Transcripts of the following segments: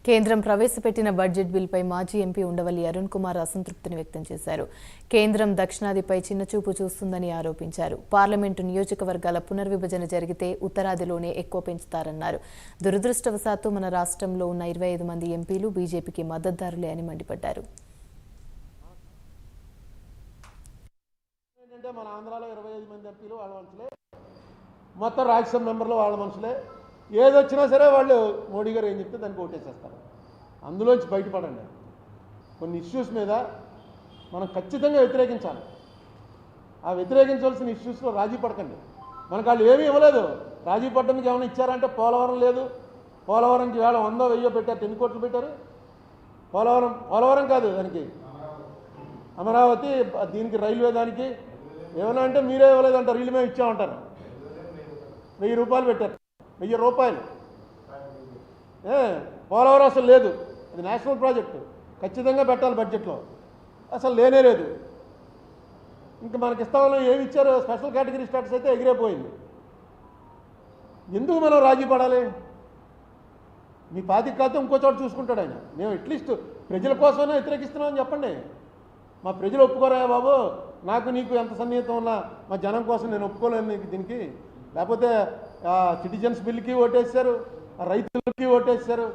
కేంద్రం ప్రవేశపెట్టిన బడ్జెట్ బిల్పై మాజీ ఎంపీ ఉండవల్లి అరుణ్ కుమార్ అసంతృప్తిని వ్యక్తం చేశారు. కేంద్రం దక్షిణాదిపై చిన్నచూపు చూస్తుందని ఆరోపించారు. పార్లమెంటు నియోజకవర్గాల పునర్విభజన జరిగితే ఉత్తరాదిలోనే ఎక్కువ పెంచుతారన్నారు. దురదృష్టవశాత్తు మన రాష్ట్రంలో ఉన్న 25 మంది ఎంపీలు బీజేపీకి మద్దతుదారులే అని మండిపడ్డారు. మన ఆంధ్రాలో 25 మంది ఎంపీలు వాళ్ళ మనుషులే, మొత్తం రాజ్యసభ మెంబర్లు వాళ్ళ మనుషులే. ఏదొచ్చినా సరే వాళ్ళు మోడీ గారు ఏం చెప్తే దానికి ఓటేసేస్తారు. అందులోంచి బయటపడండి. కొన్ని ఇష్యూస్ మీద మనం ఖచ్చితంగా వ్యతిరేకించాలి. ఆ వ్యతిరేకించాల్సిన ఇష్యూస్లో రాజీ పడకండి. మనకు వాళ్ళు ఏమీ ఇవ్వలేదు. రాజీ పడడానికి ఏమైనా ఇచ్చారంటే పోలవరం లేదు. పోలవరంకి వేళ 100, 1000 పెట్టారు. 10 కోట్లు పెట్టారు. పోలవరం కాదు, దానికి అమరావతి, దీనికి రైల్వే, దానికి ఏమైనా అంటే మీరే ఇవ్వలేదంటారు, వీళ్ళు మేము ఇచ్చామంటారు. 1000 రూపాయలు పెట్టారు. 1000 రూపాయలు. పోలవరం అసలు లేదు. అది నేషనల్ ప్రాజెక్టు, ఖచ్చితంగా పెట్టాలి బడ్జెట్లో. అసలు లేనే లేదు. ఇంకా మనకి ఇస్తామని ఏమి ఇచ్చారు? స్పెషల్ కేటగిరీ స్టాటస్ అయితే ఎగిరైపోయింది. ఎందుకు మనం రాజీ పడాలి? మీ పాతికాతో ఇంకో చోట చూసుకుంటాడు ఆయన. మేము అట్లీస్ట్ ప్రజల కోసమైనా వ్యతిరేకిస్తున్నామని చెప్పండి. మా ప్రజలు ఒప్పుకోరా బాబు, నాకు నీకు ఎంత సన్నిహితం ఉన్నా మా జనం కోసం నేను ఒప్పుకోలేను నీకు దీనికి. లేకపోతే సిటిజన్స్ బిల్కి ఓటేశారు, రైతులకి ఓటేశారు,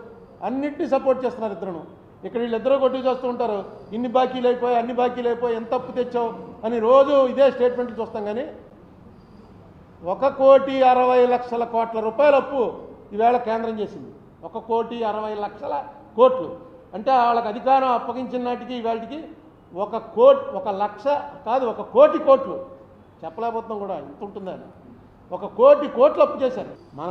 అన్నింటినీ సపోర్ట్ చేస్తున్నారు ఇద్దరు. ఇక్కడ వీళ్ళిద్దరూ కొట్టి చేస్తూ ఉంటారు. ఇన్ని బాకీలు అయిపోయి, అన్ని బాకీలు అయిపోయి, ఎంత అప్పు తెచ్చావు అని రోజు ఇదే స్టేట్మెంట్లు చూస్తాం. కానీ 1,60,00,000 కోట్ల రూపాయల అప్పు ఈవేళ కేంద్రం చేసింది. 1,60,00,000 కోట్లు అంటే వాళ్ళకి అధికారం అప్పగించిన నాటికి ఈవేళకి 1,00,000 కాదు, 1,00,00,000 కోట్లు చెప్పలేకపోతున్నాం కూడా. ఇంత ఉంటుందని 1,00,00,000 కోట్లు అప్పు చేశారు. మన